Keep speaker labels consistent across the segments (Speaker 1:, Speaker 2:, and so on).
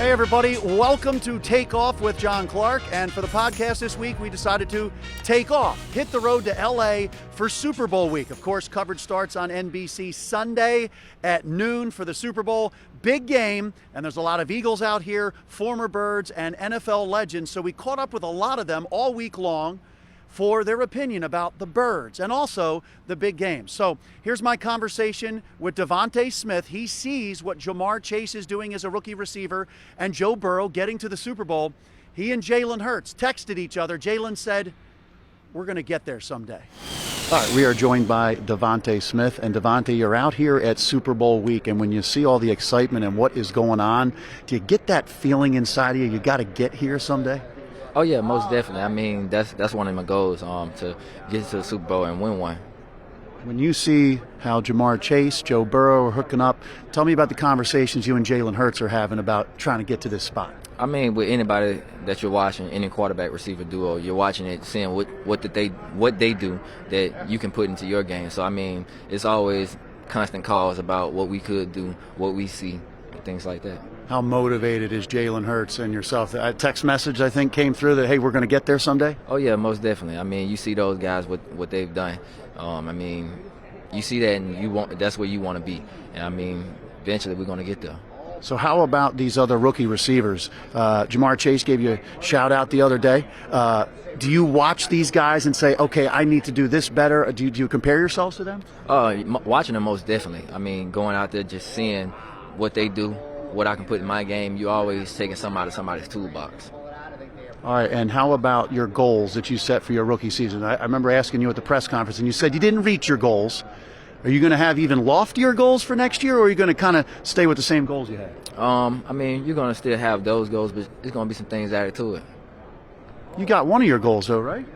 Speaker 1: Hey everybody, welcome to Takeoff with John Clark. And for the podcast this week, we decided to take off, hit the road to LA for Super Bowl week. Of course, coverage starts on NBC Sunday at noon for the Super Bowl. Big game, and there's a lot of Eagles out here, former Birds, and NFL legends. So we caught up with a lot of them all week long for their opinion about the Birds and also the big game. So here's my conversation with DeVonta Smith. He sees what Ja'Marr Chase is doing as a rookie receiver and Joe Burrow getting to the Super Bowl. He and Jalen Hurts texted each other. Jalen said, "We're going to get there someday." All right, we are joined by DeVonta Smith. And DeVonta, you're out here at Super Bowl week, and when you see all the excitement and what is going on, do you get that feeling inside of you got to get here someday?
Speaker 2: Oh yeah, most definitely. I mean, that's one of my goals, to get to the Super Bowl and win one.
Speaker 1: When you see how Ja'Marr Chase, Joe Burrow are hooking up, tell me about the conversations you and Jalen Hurts are having about trying to get to this spot.
Speaker 2: I mean, with anybody that you're watching, any quarterback receiver duo, you're watching it, seeing what they do that you can put into your game. So I mean, it's always constant calls about what we could do, what we see, and things like that.
Speaker 1: How motivated is Jalen Hurts and yourself? A text message, I think, came through that, hey, we're going to get there someday?
Speaker 2: Oh, yeah, most definitely. I mean, you see those guys, what they've done. I mean, you see that and that's where you want to be. And, I mean, eventually we're going to get there.
Speaker 1: So how about these other rookie receivers? Ja'Marr Chase gave you a shout-out the other day. Do you watch these guys and say, okay, I need to do this better? Do you compare yourselves to them?
Speaker 2: Watching them, most definitely. I mean, going out there just seeing what they do, what I can put in my game, you always taking something out of somebody's toolbox.
Speaker 1: All right, and how about your goals that you set for your rookie season? I remember asking you at the press conference, and you said you didn't reach your goals. Are you going to have even loftier goals for next year, or are you going to kind of stay with the same goals you had?
Speaker 2: I mean, you're going to still have those goals, but there's going to be some things added to it.
Speaker 1: You got one of your goals, though, right?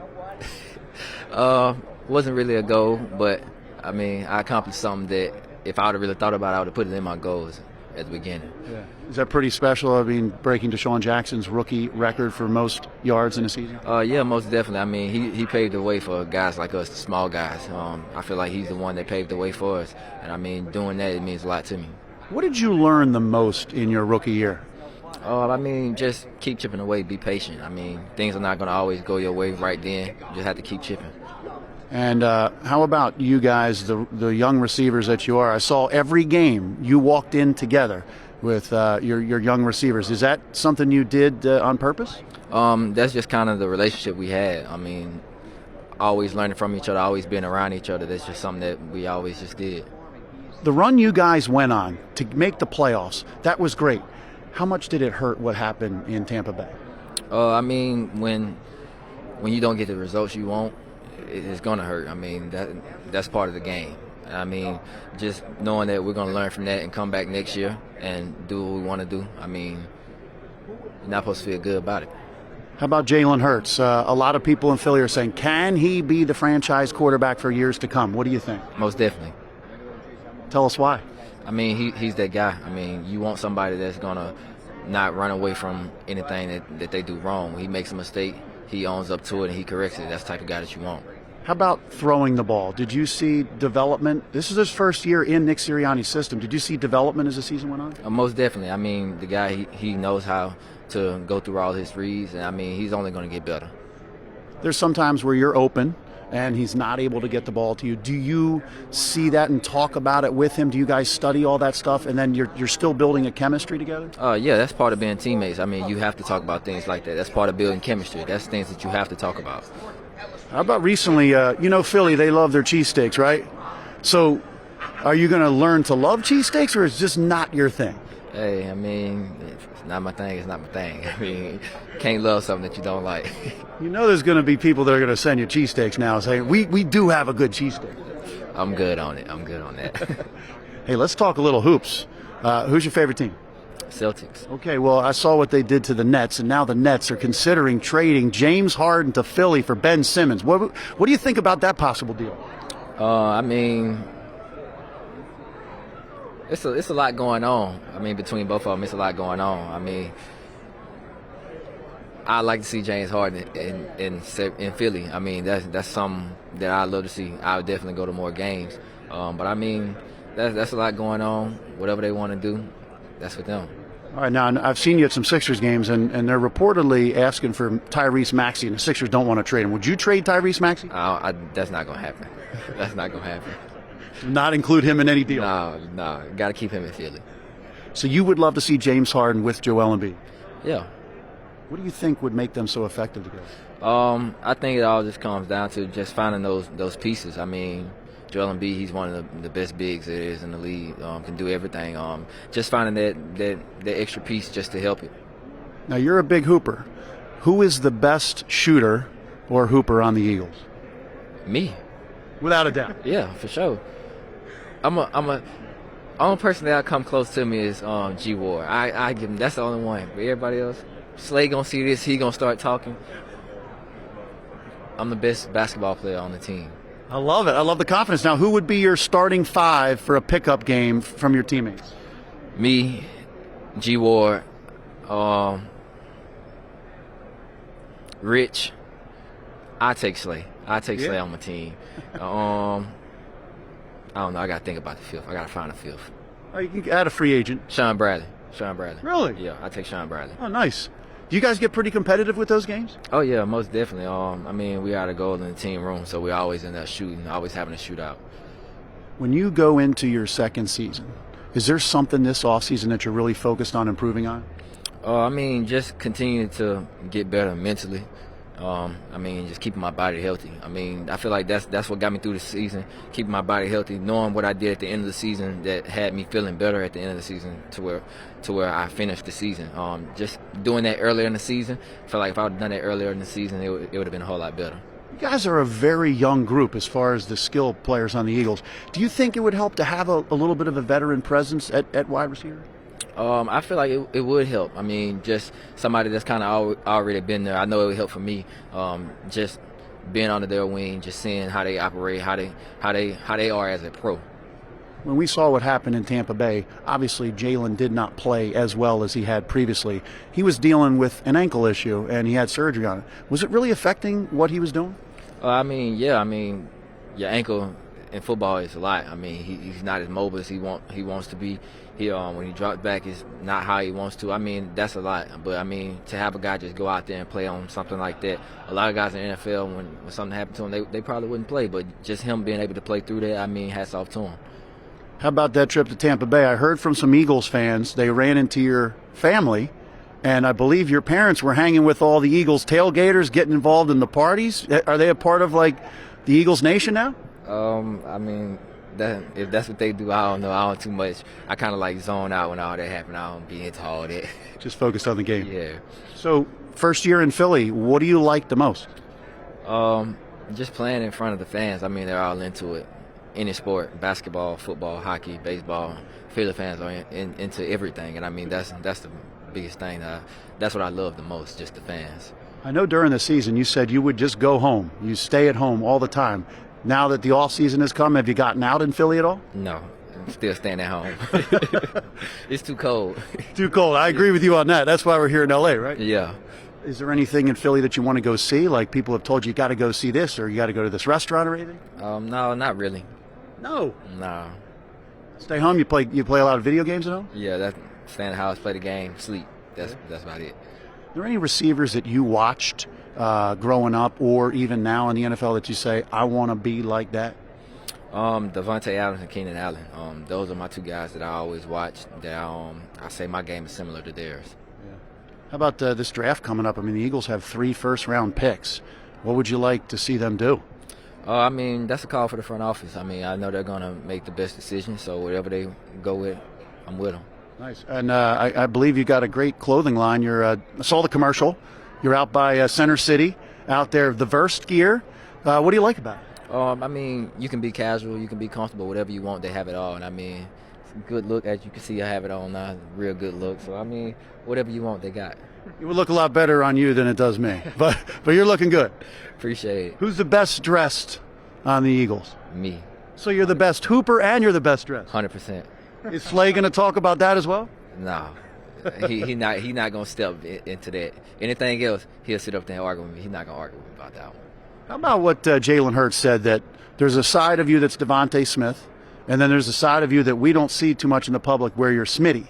Speaker 2: Wasn't really a goal, but, I mean, I accomplished something that if I would have really thought about it, I would have put it in my goals at the beginning.
Speaker 1: Yeah. Is that pretty special? I mean, breaking Deshaun Jackson's rookie record for most yards in a season?
Speaker 2: Yeah, most definitely. I mean, he paved the way for guys like us, the small guys. I feel like he's the one that paved the way for us. And, I mean, doing that, it means a lot to me.
Speaker 1: What did you learn the most in your rookie year?
Speaker 2: I mean, just keep chipping away, be patient. I mean, things are not going to always go your way right then. You just have to keep chipping.
Speaker 1: And how about you guys, the young receivers that you are? I saw every game you walked in together with your young receivers. Is that something you did on purpose?
Speaker 2: That's just kind of the relationship we had. I mean, always learning from each other, always being around each other. That's just something that we always just did.
Speaker 1: The run you guys went on to make the playoffs, that was great. How much did it hurt what happened in Tampa Bay?
Speaker 2: I mean, when you don't get the results you want, it's going to hurt. I mean, that's part of the game. I mean, just knowing that we're going to learn from that and come back next year and do what we want to do, I mean, you're not supposed to feel good about it.
Speaker 1: How about Jalen Hurts? A lot of people in Philly are saying, can he be the franchise quarterback for years to come? What do you think?
Speaker 2: Most definitely.
Speaker 1: Tell us why.
Speaker 2: I mean, he's that guy. I mean, you want somebody that's going to not run away from anything that they do wrong. When he makes a mistake, he owns up to it and he corrects it. That's the type of guy that you want.
Speaker 1: How about throwing the ball? Did you see development? This is his first year in Nick Sirianni's system. Did you see development as the season went on?
Speaker 2: Most definitely. I mean, the guy, he knows how to go through all his reads, and, I mean, he's only going to get better.
Speaker 1: There's some times where you're open and he's not able to get the ball to you. Do you see that and talk about it with him? Do you guys study all that stuff, and then you're still building a chemistry together?
Speaker 2: Yeah, that's part of being teammates. I mean, you have to talk about things like that. That's part of building chemistry. That's things that you have to talk about.
Speaker 1: How about recently, Philly, they love their cheesesteaks, right? So are you going to learn to love cheesesteaks, or is it just not your thing?
Speaker 2: Hey, I mean, it's not my thing. It's not my thing. I mean, you can't love something that you don't like.
Speaker 1: You know there's going to be people that are going to send you cheesesteaks now saying, we do have a good cheesesteak.
Speaker 2: I'm good on it. I'm good on that.
Speaker 1: Hey, let's talk a little hoops. Who's your favorite team?
Speaker 2: Celtics.
Speaker 1: Okay, well, I saw what they did to the Nets, and now the Nets are considering trading James Harden to Philly for Ben Simmons. What do you think about that possible deal?
Speaker 2: I mean, it's a lot going on. I mean, between both of them, it's a lot going on. I mean, I'd like to see James Harden in Philly. I mean, that's something that I'd love to see. I would definitely go to more games. But I mean, that's a lot going on. Whatever they want to do, that's with them.
Speaker 1: All right, now I've seen you at some Sixers games, and they're reportedly asking for Tyrese Maxey, and the Sixers don't want to trade him. Would you trade Tyrese Maxey?
Speaker 2: That's not going to happen. That's not going to happen.
Speaker 1: Not include him in any deal?
Speaker 2: No. Got to keep him in Philly.
Speaker 1: So you would love to see James Harden with Joel Embiid?
Speaker 2: Yeah.
Speaker 1: What do you think would make them so effective together?
Speaker 2: I think it all just comes down to just finding those pieces. I mean, Joel Embiid, he's one of the best bigs there is in the league. Can do everything. Just finding that extra piece just to help it.
Speaker 1: Now you're a big hooper. Who is the best shooter or hooper on the Eagles?
Speaker 2: Me.
Speaker 1: Without a doubt.
Speaker 2: Yeah, for sure. Only person that come close to me is G Ward. I give him. That's the only one. But everybody else, Slay gonna see this. He gonna start talking. I'm the best basketball player on the team.
Speaker 1: I love it. I love the confidence. Now, who would be your starting five for a pickup game from your teammates?
Speaker 2: Me, G Ward, Rich. I take Slay. Slay on my team. I don't know. I got to think about the fifth. I got to find a fifth.
Speaker 1: Oh, you can add a free agent.
Speaker 2: Sean Bradley.
Speaker 1: Really?
Speaker 2: Yeah, I take Sean Bradley.
Speaker 1: Oh, nice. Do you guys get pretty competitive with those games?
Speaker 2: Oh, yeah, most definitely. I mean, we are the goal in the team room, so we're always in there shooting, always having a shootout.
Speaker 1: When you go into your second season, is there something this offseason that you're really focused on improving on?
Speaker 2: I mean, just continuing to get better mentally. I mean, just keeping my body healthy. I mean, I feel like that's what got me through the season, keeping my body healthy, knowing what I did at the end of the season that had me feeling better at the end of the season to where I finished the season. Just doing that earlier in the season, I feel like if I would have done that earlier in the season, it would have been a whole lot better.
Speaker 1: You guys are a very young group as far as the skill players on the Eagles. Do you think it would help to have a little bit of a veteran presence at wide receiver?
Speaker 2: I feel like it would help. I mean, just somebody that's kind of already been there. I know it would help for me. Just being under their wing, just seeing how they operate, how they are as a pro.
Speaker 1: When we saw what happened in Tampa Bay, obviously Jalen did not play as well as he had previously. He was dealing with an ankle issue, and he had surgery on it. Was it really affecting what he was doing?
Speaker 2: I mean, yeah. I mean, your ankle in football is a lot. I mean, he's not as mobile as he wants to be. When he drops back, is not how he wants to. I mean, that's a lot. But, I mean, to have a guy just go out there and play on something like that, a lot of guys in the NFL, when something happened to them, they probably wouldn't play. But just him being able to play through that, I mean, hats off to him.
Speaker 1: How about that trip to Tampa Bay? I heard from some Eagles fans, they ran into your family, and I believe your parents were hanging with all the Eagles tailgaters, getting involved in the parties. Are they a part of, like, the Eagles Nation now?
Speaker 2: I mean, if that's what they do, I don't know. I don't too much. I kind of like zone out when all that happen. I don't be into all that.
Speaker 1: Just focused on the game.
Speaker 2: Yeah.
Speaker 1: So, first year in Philly, what do you like the most?
Speaker 2: Just playing in front of the fans. I mean, they're all into it. Any sport, basketball, football, hockey, baseball. Philly fans are into everything, and I mean that's the biggest thing. That's what I love the most, just the fans.
Speaker 1: I know during the season you said you would just go home. You stay at home all the time. Now that the off season has come, have you gotten out in Philly at all?
Speaker 2: No, I'm still staying at home. It's too cold.
Speaker 1: Too cold. I agree with you on that. That's why we're here in L.A., right?
Speaker 2: Yeah.
Speaker 1: Is there anything in Philly that you want to go see? Like people have told you got to go see this or you got to go to this restaurant or anything?
Speaker 2: No, not really.
Speaker 1: No.
Speaker 2: No.
Speaker 1: Stay home. You play a lot of video games at home?
Speaker 2: Yeah, stay in the house, play the game, sleep. That's about it.
Speaker 1: Are there any receivers that you watched growing up or even now in the NFL that you say, I want to be like that?
Speaker 2: DeVonta Adams and Keenan Allen. Those are my two guys that I always watch. That I say my game is similar to theirs.
Speaker 1: Yeah. How about this draft coming up? I mean, the Eagles have 3 first-round picks. What would you like to see them do?
Speaker 2: I mean, that's a call for the front office. I mean, I know they're going to make the best decision, so whatever they go with, I'm with them.
Speaker 1: Nice. And I believe you got a great clothing line. I saw the commercial. You're out by Center City, out there, the Verst gear. What do you like about it?
Speaker 2: I mean, you can be casual, you can be comfortable, whatever you want, they have it all. And I mean, it's a good look, as you can see, I have it on now, real good look. So, I mean, whatever you want, they got.
Speaker 1: It would look a lot better on you than it does me. But you're looking good.
Speaker 2: Appreciate it.
Speaker 1: Who's the best dressed on the Eagles?
Speaker 2: Me.
Speaker 1: So you're the best hooper and you're the best dressed?
Speaker 2: 100%.
Speaker 1: Is Slay going to talk about that as well?
Speaker 2: No. He not going to step into that. Anything else, he'll sit up there and argue with me. He's not going to argue with me about that one.
Speaker 1: How about what Jalen Hurts said, that there's a side of you that's DeVonta Smith, and then there's a side of you that we don't see too much in the public where you're Smitty.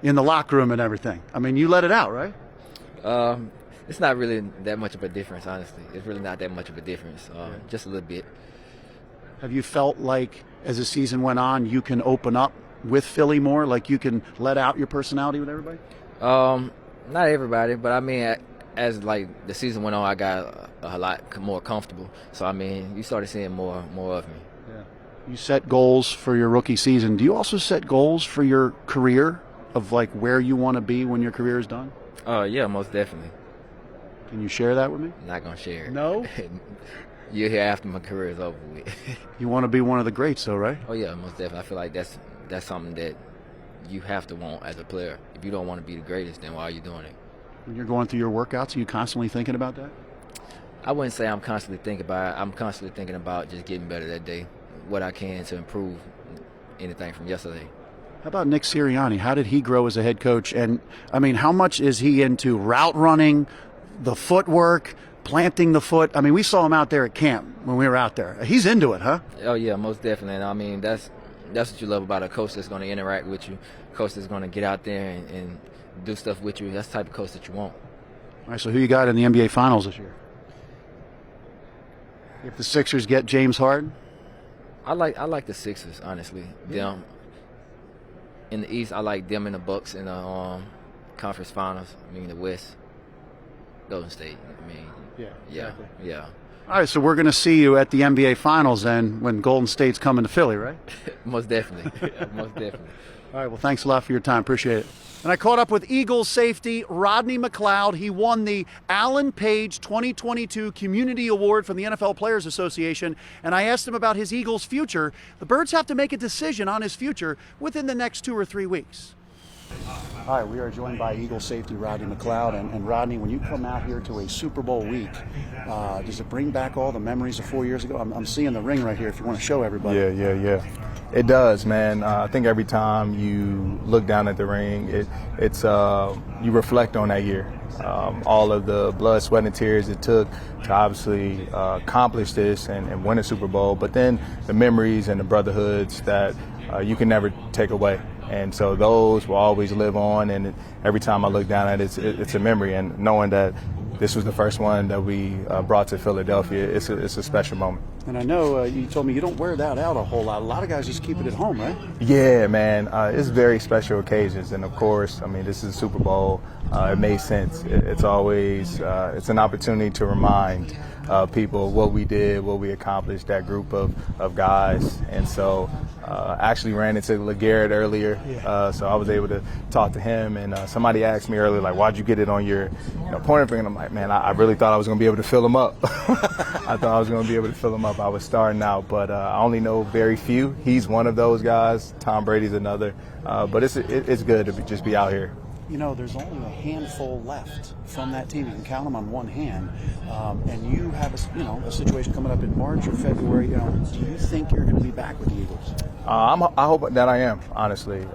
Speaker 1: in the locker room and everything. I mean, you let it out, right?
Speaker 2: It's not really that much of a difference, honestly. It's really not that much of a difference, just a little bit.
Speaker 1: Have you felt like as the season went on, you can open up with Philly more? Like you can let out your personality with everybody?
Speaker 2: Not everybody, but I mean, as like the season went on, I got a lot more comfortable. So I mean, you started seeing more of me.
Speaker 1: Yeah. You set goals for your rookie season. Do you also set goals for your career of like where you want to be when your career is done?
Speaker 2: Yeah, most definitely.
Speaker 1: Can you share that with me?
Speaker 2: Not gonna share it.
Speaker 1: No?
Speaker 2: You're here after my career is over with.
Speaker 1: You want to be one of the greats, though, right?
Speaker 2: Oh yeah, most definitely. I feel like that's something that you have to want as a player. If you don't want to be the greatest, then why are you doing it?
Speaker 1: When you're going through your workouts, are you constantly thinking about that?
Speaker 2: I wouldn't say I'm constantly thinking about it. I'm constantly thinking about just getting better that day, what I can to improve anything from yesterday.
Speaker 1: How about Nick Sirianni? How did he grow as a head coach? And, I mean, how much is he into route running, the footwork, planting the foot? I mean, we saw him out there at camp when we were out there. He's into it, huh?
Speaker 2: Oh, yeah, most definitely. And I mean, that's what you love about a coach that's going to interact with you, a coach that's going to get out there and do stuff with you. That's the type of coach that you want.
Speaker 1: All right, so who you got in the NBA Finals this year? If the Sixers get James Harden?
Speaker 2: I like the Sixers, honestly. Them in the East, I like them in the Bucks in the conference finals. I mean, the West, Golden State. I mean,
Speaker 1: exactly.
Speaker 2: Yeah.
Speaker 1: All right, so we're going to see you at the NBA Finals then when Golden State's coming to Philly, right?
Speaker 2: Most definitely. Most definitely.
Speaker 1: All right, well, thanks a lot for your time. Appreciate it. And I caught up with Eagles safety Rodney McLeod. He won the Alan Page 2022 Community Award from the NFL Players Association, and I asked him about his Eagles' future. The Birds have to make a decision on his future within the next 2 or 3 weeks. All right, we are joined by Eagles safety Rodney McLeod. And Rodney, when you come out here to a Super Bowl week, does it bring back all the memories of 4 years ago? I'm seeing the ring right here if you want to show everybody.
Speaker 3: Yeah. It does, man. I think every time you look down at the ring, it's you reflect on that year. All of the blood, sweat, and tears it took to obviously accomplish this and win a Super Bowl, but then the memories and the brotherhoods that you can never take away. And so those will always live on, and every time I look down at it, it's a memory. And knowing that this was the first one that we brought to Philadelphia, it's a special moment.
Speaker 1: And I know you told me you don't wear that out a whole lot. A lot of guys just keep it at home, right?
Speaker 3: Yeah, man. It's very special occasions. And, of course, I mean, this is a Super Bowl. It made sense. It's always it's an opportunity to remind people what we did, what we accomplished, that group of guys. And so I actually ran into LeGarrette earlier, so I was able to talk to him. And somebody asked me earlier, like, why'd you get it on your pointer finger? And I'm like, man, I really thought I was going to be able to fill him up. I thought I was going to be able to fill him up. I was starting out, but I only know very few. He's one of those guys. Tom Brady's another. But it's good to just be out here.
Speaker 1: You know, there's only a handful left from that team. You can count them on one hand. And you have a situation coming up in March or February. Do you think you're going to be back with the Eagles?
Speaker 3: I hope that I am, honestly.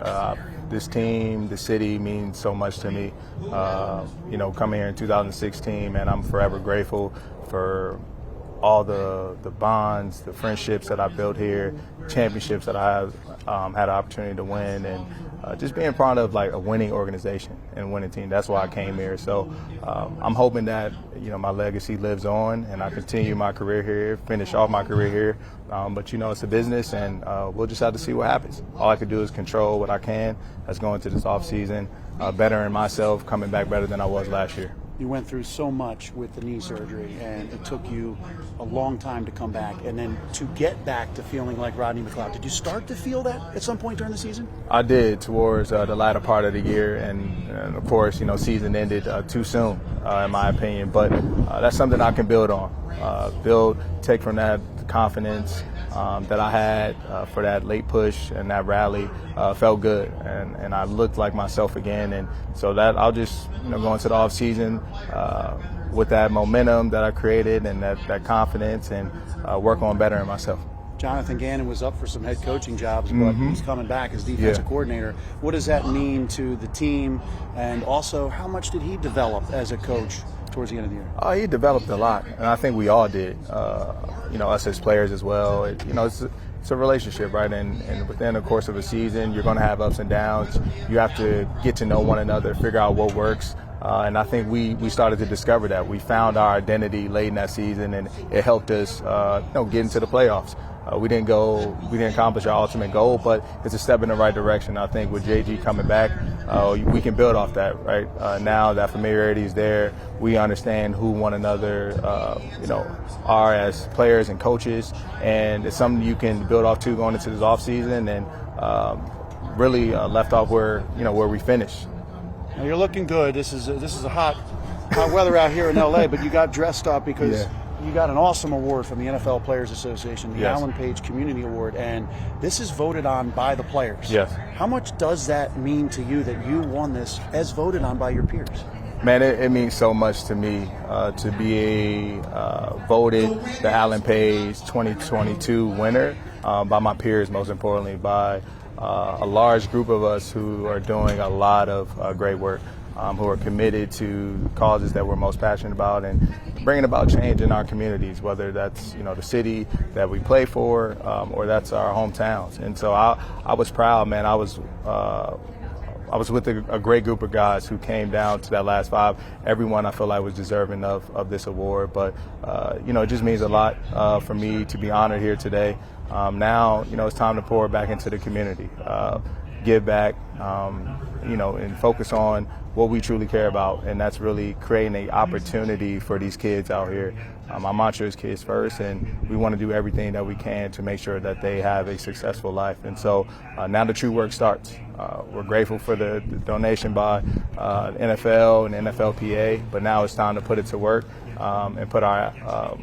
Speaker 3: This team, the city means so much to me. Coming here in 2016, man, I'm forever grateful for all the bonds, the friendships that I built here, championships that I have had an opportunity to win, and just being part of like a winning organization and winning team. That's why I came here. So I'm hoping that my legacy lives on and I continue my career here, finish off my career here. But it's a business, and we'll just have to see what happens. All I can do is control what I can. That's going to this off season, bettering myself, coming back better than I was last year.
Speaker 1: You went through so much with the knee surgery, and it took you a long time to come back. And then to get back to feeling like Rodney McLeod, did you start to feel that at some point during the season?
Speaker 3: I did towards the latter part of the year. And of course, season ended too soon, in my opinion. But that's something I can build on. Take from that confidence that I had for that late push and that rally felt good, and I looked like myself again. And so that I'll just go into the off season with that momentum that I created and that confidence, and work on bettering myself.
Speaker 1: Jonathan Gannon was up for some head coaching jobs, but he's coming back as defensive coordinator. What does that mean to the team, and also how much did he develop as a coach towards the end of the year? He
Speaker 3: developed a lot, and I think we all did. Us as players as well. It's it's a relationship, right? And within the course of a season, you're going to have ups and downs. You have to get to know one another, figure out what works. And I think we started to discover that. We found our identity late in that season, and it helped us get into the playoffs. We didn't accomplish our ultimate goal, but it's a step in the right direction. I think with JG coming back, we can build off that, right? Now that familiarity is there, we understand who one another, are as players and coaches, and it's something you can build off to going into this offseason, and really left off where we finished.
Speaker 1: Now you're looking good. This is a hot weather out here in LA, but you got dressed up because you got an awesome award from the NFL Players Association, the Alan Page Community Award, and this is voted on by the players.
Speaker 3: Yes.
Speaker 1: How much does that mean to you that you won this as voted on by your peers?
Speaker 3: Man, it means so much to me to be voted the Alan Page 2022 winner by my peers, most importantly, by a large group of us who are doing a lot of great work, who are committed to causes that we're most passionate about and bringing about change in our communities, whether that's the city that we play for or that's our hometowns. And so I was proud, man. I was with a great group of guys who came down to that last five. Everyone I feel like was deserving of this award, but it just means a lot for me to be honored here today. Now it's time to pour back into the community, give back, and focus on what we truly care about, and that's really creating an opportunity for these kids out here. My mantra is kids first, and we want to do everything that we can to make sure that they have a successful life. And so now the true work starts. We're grateful for the donation by NFL and NFLPA, but now it's time to put it to work and put our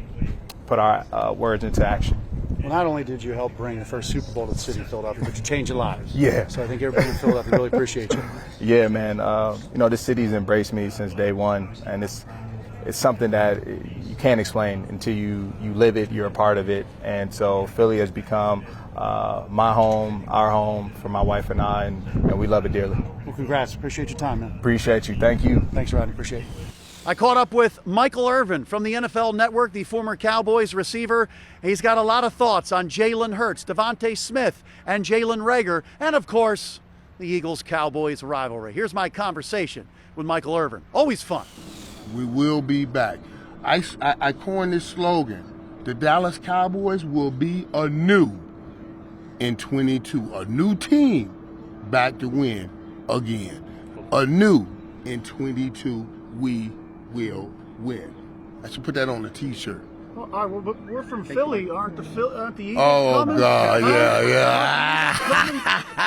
Speaker 3: words into action.
Speaker 1: Well, not only did you help bring the first Super Bowl to the city of Philadelphia, but you changed lives.
Speaker 3: Yeah.
Speaker 1: So I think everybody in Philadelphia really appreciates you.
Speaker 3: Yeah, man. The city's embraced me since day one, and it's something that you can't explain until you live it, you're a part of it. And so Philly has become my home, our home for my wife and I, and we love it dearly.
Speaker 1: Well, congrats. Appreciate your time, man.
Speaker 3: Appreciate you. Thank you.
Speaker 1: Thanks, Rodney. Appreciate it. I caught up with Michael Irvin from the NFL Network, the former Cowboys receiver. He's got a lot of thoughts on Jalen Hurts, DeVonta Smith, and Jalen Reagor, and of course, the Eagles-Cowboys rivalry. Here's my conversation with Michael Irvin. Always fun.
Speaker 4: We will be back. I coined this slogan: the Dallas Cowboys will be anew in 22. A new team back to win again. Anew in 22, we will win. I should put that on a T-shirt.
Speaker 1: Well, all right, well, but we're from Philly, aren't the Eagles
Speaker 4: Oh,
Speaker 1: coming?
Speaker 4: God, yeah.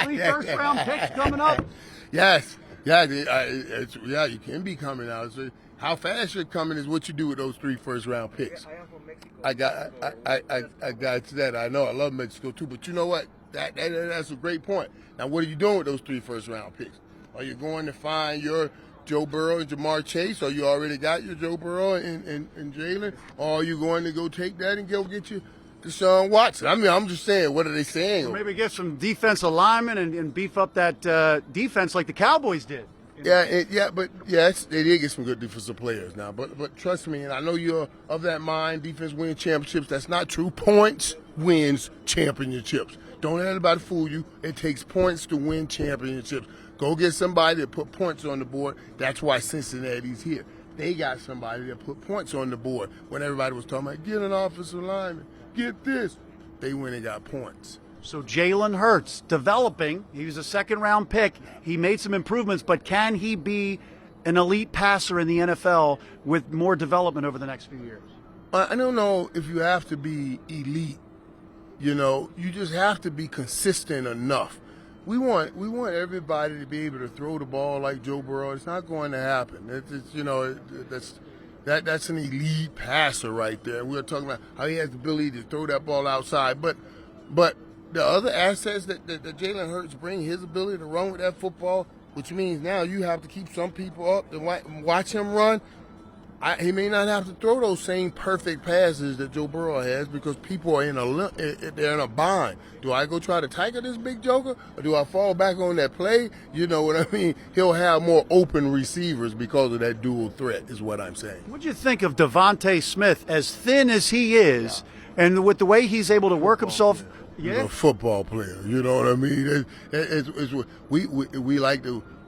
Speaker 1: 3 first-round picks coming up.
Speaker 4: Yes, you can be coming out. So how fast you're coming is what you do with those 3 first-round picks. I got that. I know I love Mexico too, but you know what? That's a great point. Now, what are you doing with those 3 first-round picks? Are you going to find your Joe Burrow and Jamar Chase, or you already got your Joe Burrow and Jalen, or are you going to go take that and go get you Deshaun Watson? I mean, I'm just saying, what are they saying?
Speaker 1: Or maybe get some defensive linemen and beef up that defense like the Cowboys did.
Speaker 4: They did get some good defensive players now. But trust me, and I know you're of that mind, defense wins championships. That's not true. Points wins championships. Don't let anybody fool you. It takes points to win championships. Go get somebody that put points on the board. That's why Cincinnati's here. They got somebody that put points on the board. When everybody was talking about, get an offensive lineman, get this, they went and got points.
Speaker 1: So Jalen Hurts, developing. He was a second-round pick. He made some improvements, but can he be an elite passer in the NFL with more development over the next few years?
Speaker 4: I don't know if you have to be elite. You just have to be consistent enough. We want everybody to be able to throw the ball like Joe Burrow. It's not going to happen. That's an elite passer right there. We're talking about how he has the ability to throw that ball outside. But the other assets that Jalen Hurts bring, his ability to run with that football, which means now you have to keep some people up and watch him run. He may not have to throw those same perfect passes that Joe Burrow has because people are they're in a bind. Do I go try to tackle this big joker, or do I fall back on that play? You know what I mean? He'll have more open receivers because of that dual threat is what I'm saying.
Speaker 1: What do you think of DeVonta Smith, as thin as he is, and with the way he's able to work himself Yeah.
Speaker 4: a football player. You know what I mean?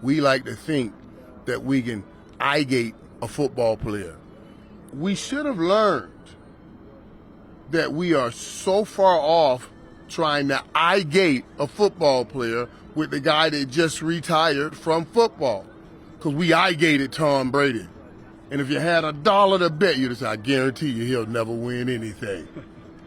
Speaker 4: We like to think that we can eye-gate a football player. We should have learned that we are so far off trying to eye-gate a football player with the guy that just retired from football. Because we eye-gated Tom Brady. And if you had $1 to bet, you'd say, I guarantee you he'll never win anything.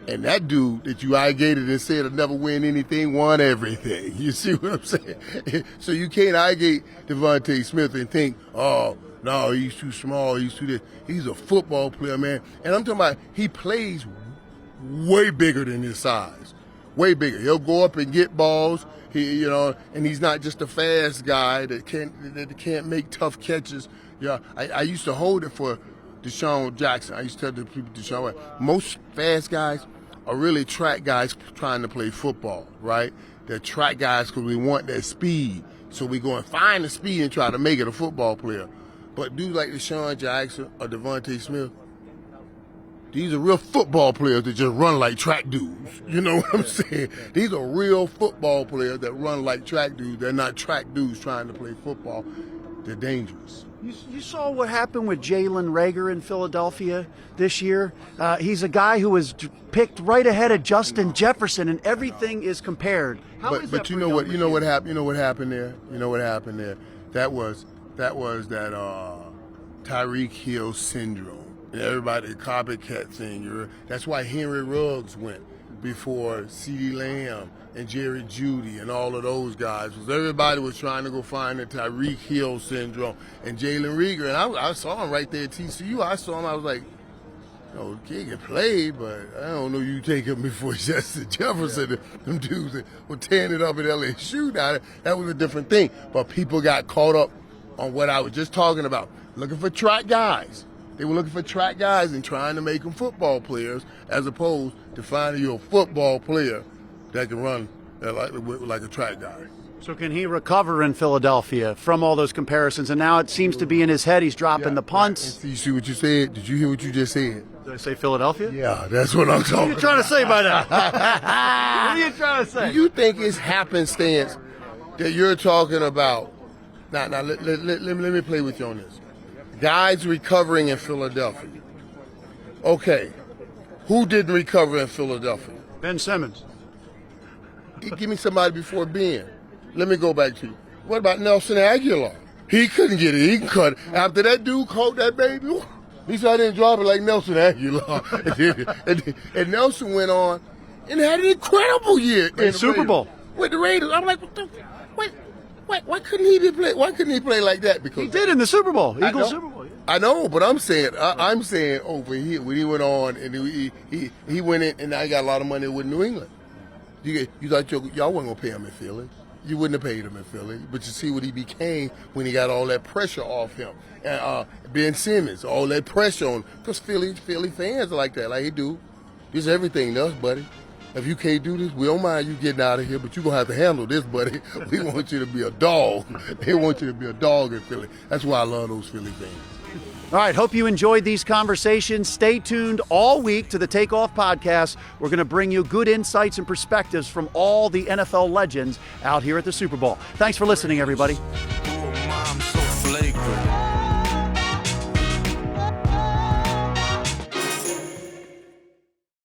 Speaker 4: And that dude that you eye-gated and said he'll never win anything won everything. You see what I'm saying? So you can't eye-gate DeVonta Smith and think, oh, no, he's too small, he's too this. He's a football player, man. And I'm talking about he plays way bigger than his size. Way bigger. He'll go up and get balls. And he's not just a fast guy that can't make tough catches. Yeah, I used to hold it for Deshaun Jackson. I used to tell the people, Deshaun, most fast guys are really track guys trying to play football, right? They're track guys because we want that speed. So we go and find the speed and try to make it a football player. But dudes like Deshaun Jackson or DeVonta Smith, these are real football players that just run like track dudes. You know what I'm saying? These are real football players that run like track dudes. They're not track dudes trying to play football. They're dangerous.
Speaker 1: You saw what happened with Jalen Reagor in Philadelphia this year. He's a guy who was picked right ahead of Justin Jefferson, and everything is compared.
Speaker 4: But you know what happened? You know what happened there? That was that Tyreek Hill syndrome. And everybody, the copycat thing. That's why Henry Ruggs went before CeeDee Lamb and Jerry Jeudy and all of those guys. Because everybody was trying to go find the Tyreek Hill syndrome and Jalen Reagor. And I saw him right there at TCU. I saw him. I was like, the kid can play, but I don't know you take him before Justin Jefferson. Yeah. Them dudes that were tearing it up at LSU. Now, that was a different thing. But people got caught up on what I was just talking about, looking for track guys. They were looking for track guys and trying to make them football players, as opposed to finding you a football player that can run like a track guy.
Speaker 1: So can he recover in Philadelphia from all those comparisons? And now it seems to be in his head. He's dropping the punts.
Speaker 4: Right. You see what you said? Did you hear what you just said?
Speaker 1: Did I say Philadelphia?
Speaker 4: Yeah, that's what I'm talking about.
Speaker 1: What are you trying to say by that? What are you trying to say?
Speaker 4: Do you think it's happenstance that you're talking about? Now let me play with you on this. Guys recovering in Philadelphia. Okay, who didn't recover in Philadelphia?
Speaker 1: Ben Simmons.
Speaker 4: Give me somebody before Ben. Let me go back to you. What about Nelson Aguilar? He couldn't get it. He can cut it. After that dude caught that baby, he said I didn't drop it like Nelson Aguilar. and Nelson went on and had an incredible year in the
Speaker 1: Super Bowl
Speaker 4: with the Raiders. I'm like, what the? Why couldn't he play? Why couldn't he play like that? Because
Speaker 1: he did in the Super Bowl, Eagles Super Bowl. Yeah.
Speaker 4: I know, but I'm saying over here when he went on and he went in and now he got a lot of money with New England. You thought y'all wasn't gonna pay him in Philly. You wouldn't have paid him in Philly, but you see what he became when he got all that pressure off him. And Ben Simmons, all that pressure on, because Philly fans are like that. Like, hey, dude, this is everything to us, buddy. If you can't do this, we don't mind you getting out of here, but you're going to have to handle this, buddy. We want you to be a dog. They want you to be a dog in Philly. That's why I love those Philly fans.
Speaker 1: All right, hope you enjoyed these conversations. Stay tuned all week to the Takeoff podcast. We're going to bring you good insights and perspectives from all the NFL legends out here at the Super Bowl. Thanks for listening, everybody.